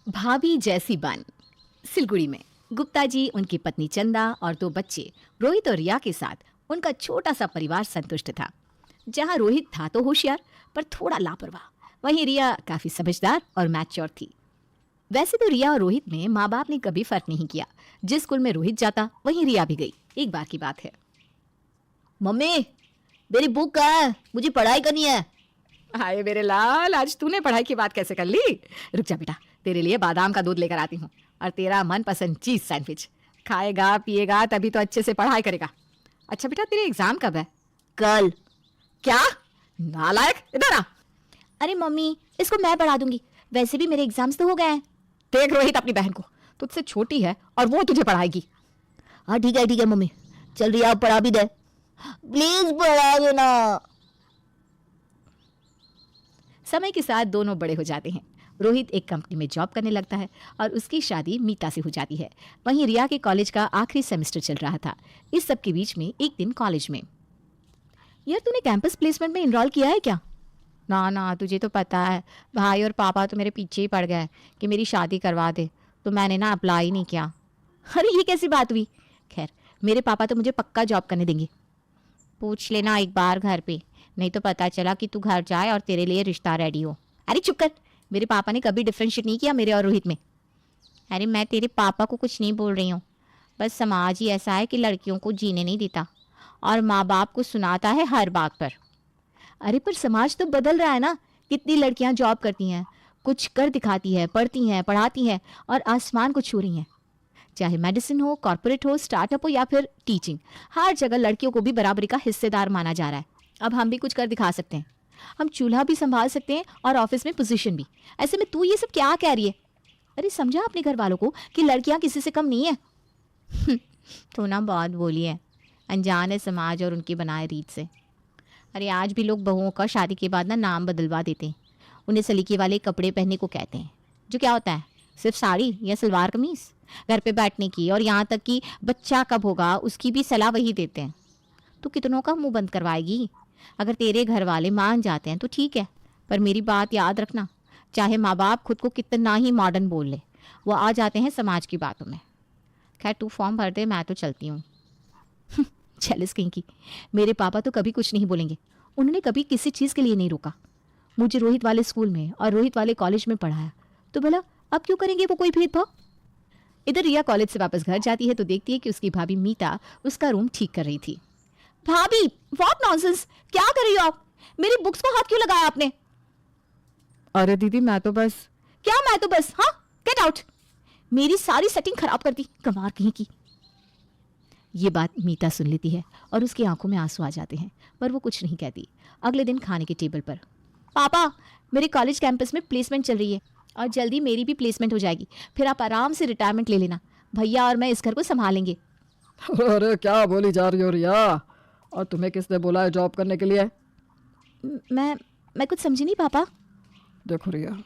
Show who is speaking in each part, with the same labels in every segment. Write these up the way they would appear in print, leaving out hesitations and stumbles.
Speaker 1: भाभी जैसी बन। सिलगुड़ी में गुप्ता जी, उनकी पत्नी चंदा और 2 बच्चे रोहित और रिया के साथ उनका छोटा सा परिवार संतुष्ट था। जहां रोहित था तो होशियार पर थोड़ा लापरवाह, वहीं रिया काफी समझदार और मैच्योर थी। वैसे तो रिया और रोहित में माँ बाप ने कभी फर्क नहीं किया। जिस स्कूल में रोहित जाता वहीं रिया भी गई। एक बार की बात है।
Speaker 2: मम्मी, मेरी बुक कहाँ है? मुझे पढ़ाई करनी है।
Speaker 1: हाय मेरे लाल, आज तूने पढ़ाई की बात कैसे कर ली? रुक जा बेटा, तेरे लिए बादाम का दूध लेकर आती हूँ और तेरा मनपसंद चीज सैंडविच। खाएगा पिएगा तभी तो अच्छे से पढ़ाई करेगा। अच्छा बेटा, तेरे एग्जाम कब है?
Speaker 2: कल।
Speaker 1: क्या नालायक, इधर आ।
Speaker 2: अरे मम्मी, इसको मैं पढ़ा दूंगी, वैसे भी मेरे एग्जाम्स तो हो गए हैं।
Speaker 1: देख रोहित अपनी बहन को, तुझसे छोटी है और वो तुझे पढ़ाएगी।
Speaker 2: हाँ ठीक है मम्मी, चल रही आप पढ़ा भी दे, प्लीज पढ़ा देना।
Speaker 1: समय के साथ दोनों बड़े हो जाते हैं। रोहित एक कंपनी में जॉब करने लगता है और उसकी शादी मीता से हो जाती है। वहीं रिया के कॉलेज का आखिरी सेमेस्टर चल रहा था। इस सब के बीच में एक दिन कॉलेज में, यार तूने कैंपस प्लेसमेंट में इनरोल किया है क्या? ना, तुझे तो पता है भाई और पापा तो मेरे पीछे ही पड़ गए कि मेरी शादी करवा दे, तो मैंने ना अप्लाई नहीं किया। अरे ये कैसी बात हुई? खैर, मेरे पापा तो मुझे पक्का जॉब करने देंगे। पूछ लेना एक बार घर पे, नहीं तो पता चला कि तू घर जाए और तेरे लिए रिश्ता रेडी हो। अरे चुप कर, मेरे पापा ने कभी डिफरेंशिएट नहीं किया मेरे और रोहित में। अरे मैं तेरे पापा को कुछ नहीं बोल रही हूँ, बस समाज ही ऐसा है कि लड़कियों को जीने नहीं देता और माँ बाप को सुनाता है हर बात पर। अरे पर समाज तो बदल रहा है ना। कितनी लड़कियां जॉब करती हैं, कुछ कर दिखाती है, पढ़ती हैं, पढ़ाती हैं और आसमान को छू रही हैं। चाहे मेडिसिन हो, कॉर्पोरेट हो, स्टार्टअप हो या फिर टीचिंग, हर जगह लड़कियों को भी बराबरी का हिस्सेदार माना जा रहा है। अब हम भी कुछ कर दिखा सकते हैं, हम चूल्हा भी संभाल सकते हैं और ऑफिस में पोजीशन भी। ऐसे में तू ये सब क्या कह रही है? अरे समझा अपने घर वालों को कि लड़कियां किसी से कम नहीं है। तो ना बहुत बोली है, अनजान है समाज और उनकी बनाए रीत से। अरे आज भी लोग बहुओं का शादी के बाद ना नाम बदलवा देते हैं। उन्हें सलीके वाले कपड़े पहनने को कहते हैं, जो क्या होता है, सिर्फ साड़ी या सलवार कमीज। घर पे बैठने की और यहाँ तक कि बच्चा कब होगा उसकी भी सलाह वही देते हैं। तो कितनों का मुंह बंद करवाएगी? अगर तेरे घर वाले मान जाते हैं तो ठीक है, पर मेरी बात याद रखना, चाहे माँ बाप खुद को कितना ही मॉडर्न बोल ले, वो आ जाते हैं समाज की बातों में। खैर तू फॉर्म भर दे, मैं तो चलती हूँ। जेलस कहीं की। मेरे पापा तो कभी कुछ नहीं बोलेंगे, उन्होंने कभी किसी चीज़ के लिए नहीं रोका। मुझे रोहित वाले स्कूल में और रोहित वाले कॉलेज में पढ़ाया, तो भला अब क्यों करेंगे वो कोई भेदभाव? इधर रिया कॉलेज से वापस घर जाती है तो देखती है कि उसकी भाभी मीता उसका रूम ठीक कर रही थी। भाभी, व्हाट नॉनसेंस, क्या कर रही हो आप? मेरी बुक्स को हाथ क्यों लगाया आपने?
Speaker 3: अरे दीदी मैं तो बस।
Speaker 1: क्या मैं तो बस? हाँ, गेट आउट। मेरी सारी सेटिंग खराब कर दी, कमार कहीं की। ये बात मीता सुन लेती है और उसकी आंखों में आंसू आ जाते हैं, पर वो कुछ नहीं कहती। अगले दिन खाने के टेबल पर, पापा मेरे कॉलेज कैंपस में प्लेसमेंट चल रही है और जल्दी मेरी भी प्लेसमेंट हो जाएगी, फिर आप आराम से रिटायरमेंट ले लेना। भैया और मैं इस घर को संभालेंगे।
Speaker 3: अरे क्या बोली जा रही हो रिया? और तुम्हें किसने बोला है जॉब करने के लिए?
Speaker 1: मैं कुछ समझी नहीं पापा।
Speaker 3: देखो रिया,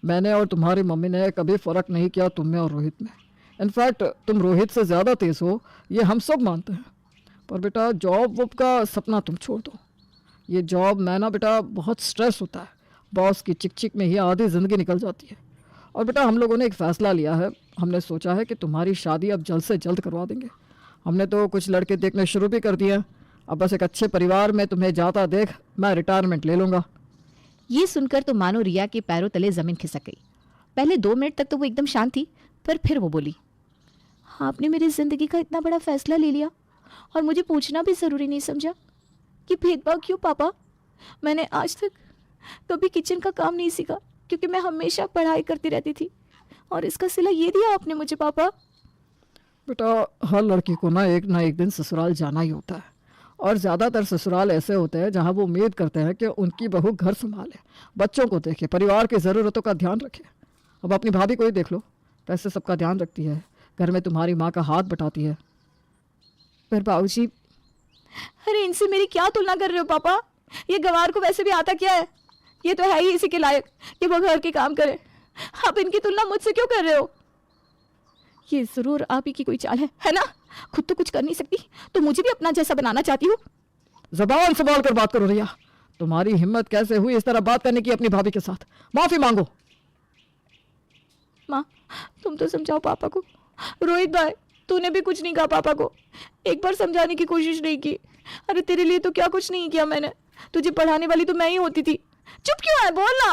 Speaker 3: मैंने और तुम्हारी मम्मी ने कभी फ़र्क नहीं किया तुम में और रोहित में। इनफैक्ट तुम रोहित से ज़्यादा तेज़ हो, ये हम सब मानते हैं। पर बेटा जॉब वॉब का सपना तुम छोड़ दो। ये जॉब में ना बेटा बहुत स्ट्रेस होता है, बॉस की चिक चिक में ही आधी ज़िंदगी निकल जाती है। और बेटा हम लोगों ने एक फ़ैसला लिया है, हमने सोचा है कि तुम्हारी शादी अब जल्द से जल्द करवा देंगे। हमने तो कुछ लड़के देखने शुरू भी कर दिए हैं। अब बस एक अच्छे परिवार में तुम्हें जाता देख मैं रिटायरमेंट ले लूँगा।
Speaker 1: ये सुनकर तो मानो रिया के पैरों तले ज़मीन खिसक गई। पहले 2 मिनट तक तो वो एकदम शांत थी, पर फिर वो बोली, आपने मेरी ज़िंदगी का इतना बड़ा फैसला ले लिया और मुझे पूछना भी ज़रूरी नहीं समझा कि भेदभाव क्यों? पापा, मैंने आज तक कभी किचन का काम नहीं सीखा क्योंकि मैं हमेशा पढ़ाई करती रहती थी, और इसका सिला ये दिया आपने मुझे। पापा
Speaker 3: बेटा हर लड़की को ना एक दिन ससुराल जाना ही होता है, और ज़्यादातर ससुराल ऐसे होते हैं जहाँ वो उम्मीद करते हैं कि उनकी बहू घर संभाले, बच्चों को देखे, परिवार की ज़रूरतों का ध्यान रखे। अब अपनी भाभी को ही देख लो, पैसे सबका ध्यान रखती है, घर में तुम्हारी माँ का हाथ बटाती है।
Speaker 1: पर बाबूजी, अरे इनसे मेरी क्या तुलना कर रहे हो पापा? ये गंवार को वैसे भी आता क्या है? ये तो है ही इसी के लायक कि वो घर के काम करे। आप इनकी तुलना मुझसे क्यों कर रहे हो? ये जरूर आप ही की कोई चाल है ना? खुद तो कुछ कर नहीं सकती तो मुझे भी अपना जैसा बनाना चाहती हूँ।
Speaker 3: ज़बान संभाल कर बात करो रिया, तुम्हारी हिम्मत कैसे हुई इस तरह बात करने की अपनी भाभी के साथ? माफ़ी मांगो।
Speaker 1: माँ, तुम तो समझाओ पापा को। रोहित भाई, तूने भी कुछ नहीं कहा पापा को, एक बार समझाने की कोशिश नहीं की। अरे तेरे लिए तो क्या कुछ नहीं किया मैंने, तुझे पढ़ाने वाली तो मैं ही होती थी। चुप क्यों है, बोलना।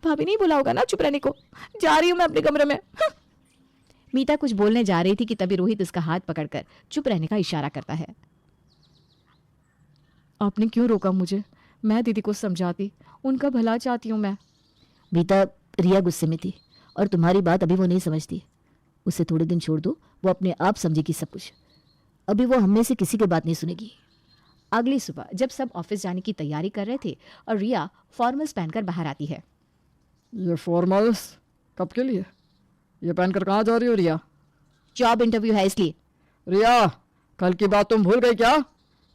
Speaker 1: भाभी नहीं बोला होगा ना चुप रहने को, जा रही हूँ मैं अपने कमरे में। मीता कुछ बोलने जा रही थी कि तभी रोहित उसका हाथ पकड़कर चुप रहने का इशारा करता है। आपने क्यों रोका मुझे? मैं दीदी को समझाती, उनका भला चाहती हूँ मैं।
Speaker 2: मीता, रिया गुस्से में थी और तुम्हारी बात अभी वो नहीं समझती। उसे थोड़े दिन छोड़ दो, वो अपने आप समझेगी सब कुछ। अभी वो हम में से किसी की बात नहीं सुनेगी।
Speaker 1: अगली सुबह जब सब ऑफिस जाने की तैयारी कर रहे थे और रिया फॉर्मल्स पहनकर बाहर आती है।
Speaker 3: ये फॉर्मल्स कब के लिए? ये पहनकर कहाँ जा रही हो रिया?
Speaker 2: जॉब इंटरव्यू है इसलिए।
Speaker 3: रिया, कल की बात तुम भूल गई क्या?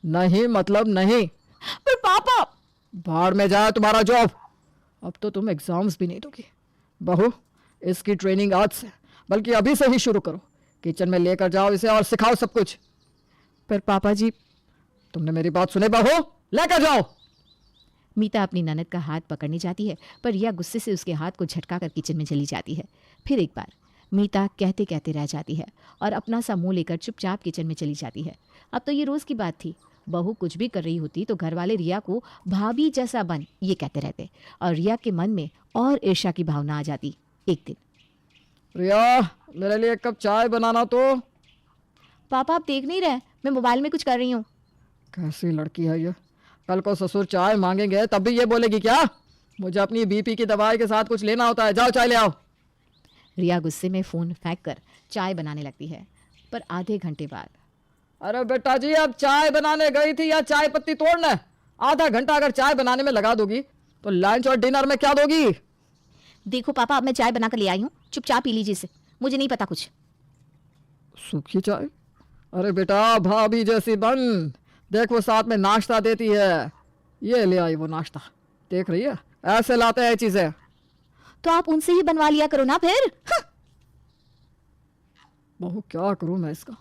Speaker 3: नहीं मतलब नहीं।
Speaker 1: पर पापा।
Speaker 3: बाहर में जाए तुम्हारा जॉब। अब तो तुम एग्जाम्स भी नहीं दोगी। बहू, इसकी ट्रेनिंग आज से, बल्कि अभी से ही शुरू करो। किचन में लेकर जाओ इसे और सिखाओ सब कुछ।
Speaker 1: पर पापा जी।
Speaker 3: तुमने मेरी बात सुनी बहू? लेकर जाओ।
Speaker 1: मीता अपनी ननद का हाथ पकड़ने जाती है, पर रिया गुस्से से उसके हाथ को झटका कर किचन में चली जाती है। फिर एक बार मीता कहते कहते रह जाती है और अपना सा मुंह लेकर चुपचाप किचन में चली जाती है। अब तो ये रोज की बात थी। बहू कुछ भी कर रही होती तो घर वाले रिया को भाभी जैसा बन ये कहते रहते और रिया के मन में और ईर्ष्या की भावना आ जाती। एक दिन,
Speaker 3: रिया, मेरे लिए एक कप चाय बनाना तो।
Speaker 1: पापा आप देख नहीं रहे, मैं मोबाइल में कुछ कर रही हूँ।
Speaker 3: कैसी लड़की है ये? कल को ससुर चाय मांगेंगे तब भी ये बोलेगी क्या? मुझे अपनी बीपी की दवाई के साथ कुछ लेना होता है, जाओ चाय ले आओ।
Speaker 1: रिया गुस्से में फोन फेंक कर चाय बनाने लगती है। पर आधे घंटे बाद,
Speaker 3: अरे बेटा जी, अब चाय बनाने गई थी या चाय पत्ती तोड़ने? आधा घंटा अगर चाय बनाने में लगा दोगी तो लंच और डिनर में क्या दोगी?
Speaker 2: देखो पापा, अब मैं चाय बनाकर ले आई हूँ, चुपचाप पी लीजिए इसे, मुझे नहीं पता कुछ।
Speaker 3: सूखी चाय? अरे बेटा, भाभी जैसी बन। देख वो साथ में नाश्ता देती है। ये ले आई वो नाश्ता, देख रही है? ऐसे लाते हैं चीजें।
Speaker 2: तो आप उनसे ही बनवा लिया करो ना फिर।
Speaker 3: बहू, क्या करूं मैं इसका?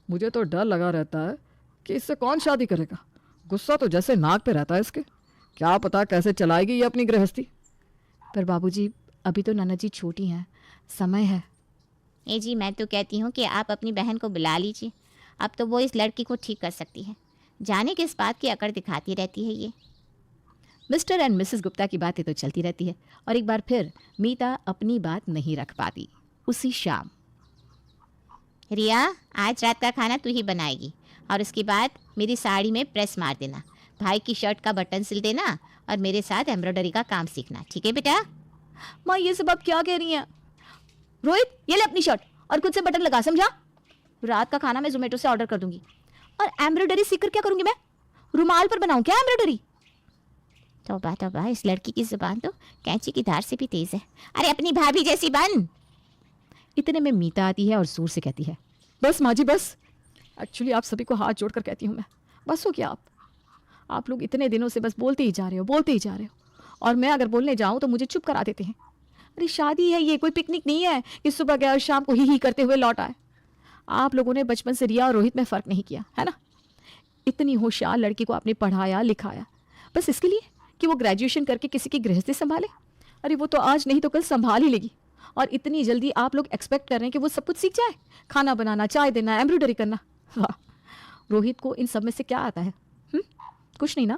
Speaker 3: मुझे तो डर लगा रहता है कि इससे कौन शादी करेगा। गुस्सा तो जैसे नाक पे रहता है इसके। क्या पता कैसे चलाएगी ये अपनी गृहस्थी।
Speaker 1: पर बाबूजी, अभी तो नन्ना जी छोटी हैं, समय है।
Speaker 4: ए जी, मैं तो कहती हूँ कि आप अपनी बहन को बुला लीजिए। अब तो वो इस लड़की को ठीक कर सकती है। जाने किस बात की अकड़ दिखाती रहती है ये।
Speaker 1: मिस्टर एंड मिसेस गुप्ता की बातें तो चलती रहती है और एक बार फिर मीता अपनी बात नहीं रख पाती। उसी शाम,
Speaker 4: रिया, आज रात का खाना तू ही बनाएगी और उसके बाद मेरी साड़ी में प्रेस मार देना, भाई की शर्ट का बटन सिल देना और मेरे साथ एम्ब्रॉयडरी का काम सीखना, ठीक है बेटा?
Speaker 1: माँ ये सब आप क्या कह रही हैं? रोहित, ये ले अपनी शर्ट और खुद से बटन लगा, समझा? रात का खाना मैं जोमेटो से ऑर्डर कर दूंगी। और एम्ब्रॉयडरी सीखकर क्या करूंगी मैं? रुमाल पर बनाऊं क्या एम्ब्रॉयडरी?
Speaker 4: तौबा तौबा, इस लड़की की जुबान तो कैंची की धार से भी तेज है। अरे अपनी भाभी जैसी बन।
Speaker 1: इतने में मीता आती है और जोर से कहती है, बस माँ जी बस। एक्चुअली आप सभी को हाथ जोड़कर कहती हूँ मैं, बस हो क्या आप लोग इतने दिनों से बस बोलते ही जा रहे हो और मैं अगर बोलने जाऊँ तो मुझे चुप करा देते हैं। अरे शादी है, ये कोई पिकनिक नहीं है कि सुबह गया और शाम को ही करते हुए लौट आए। आप लोगों ने बचपन से रिया और रोहित में फ़र्क नहीं किया है ना। इतनी होशियार लड़की को आपने पढ़ाया लिखाया बस इसके लिए कि वो ग्रेजुएशन करके किसी की गृहस्थी संभाले। अरे वो तो आज नहीं तो कल संभाल ही लेगी। और इतनी जल्दी आप लोग एक्सपेक्ट कर रहे हैं कि वो सब कुछ सीख जाए, खाना बनाना, चाय देना, एम्ब्रॉयडरी करना। वाह, रोहित को इन सब में से क्या आता है? कुछ नहीं ना।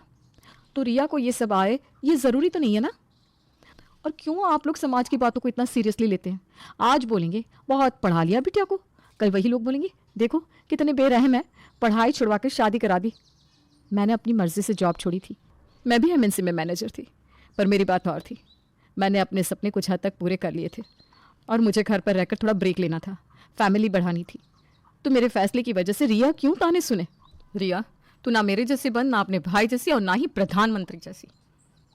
Speaker 1: तो रिया को ये सब आए ये ज़रूरी तो नहीं है ना। और क्यों आप लोग समाज की बातों को इतना सीरियसली लेते हैं? आज बोलेंगे बहुत पढ़ा लिया बिटिया को, कल वही लोग बोलेंगे देखो कितने बेरहम है, पढ़ाई छुड़वा कर शादी करा दी। मैंने अपनी मर्जी से जॉब छोड़ी थी, मैं भी एमएनसी में मैनेजर थी, पर मेरी बात और थी। मैंने अपने सपने कुछ हद तक पूरे कर लिए थे और मुझे घर पर रहकर थोड़ा ब्रेक लेना था, फैमिली बढ़ानी थी। तो मेरे फैसले की वजह से रिया क्यों ताने सुने? रिया, तू ना मेरे जैसी बन, ना अपने भाई जैसी और ना ही प्रधानमंत्री जैसी।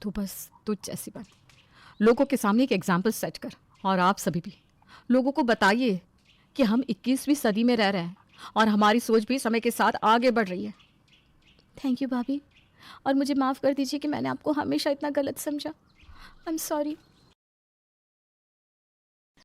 Speaker 1: तू बस तुझ जैसी बन। लोगों के सामने एक एग्जाम्पल सेट कर। और आप सभी भी लोगों को बताइए कि हम 21वीं सदी में रह रहे हैं और हमारी सोच भी समय के साथ आगे बढ़ रही है। थैंक यू भाभी, और मुझे माफ़ कर दीजिए कि मैंने आपको हमेशा इतना गलत समझा। I am sorry.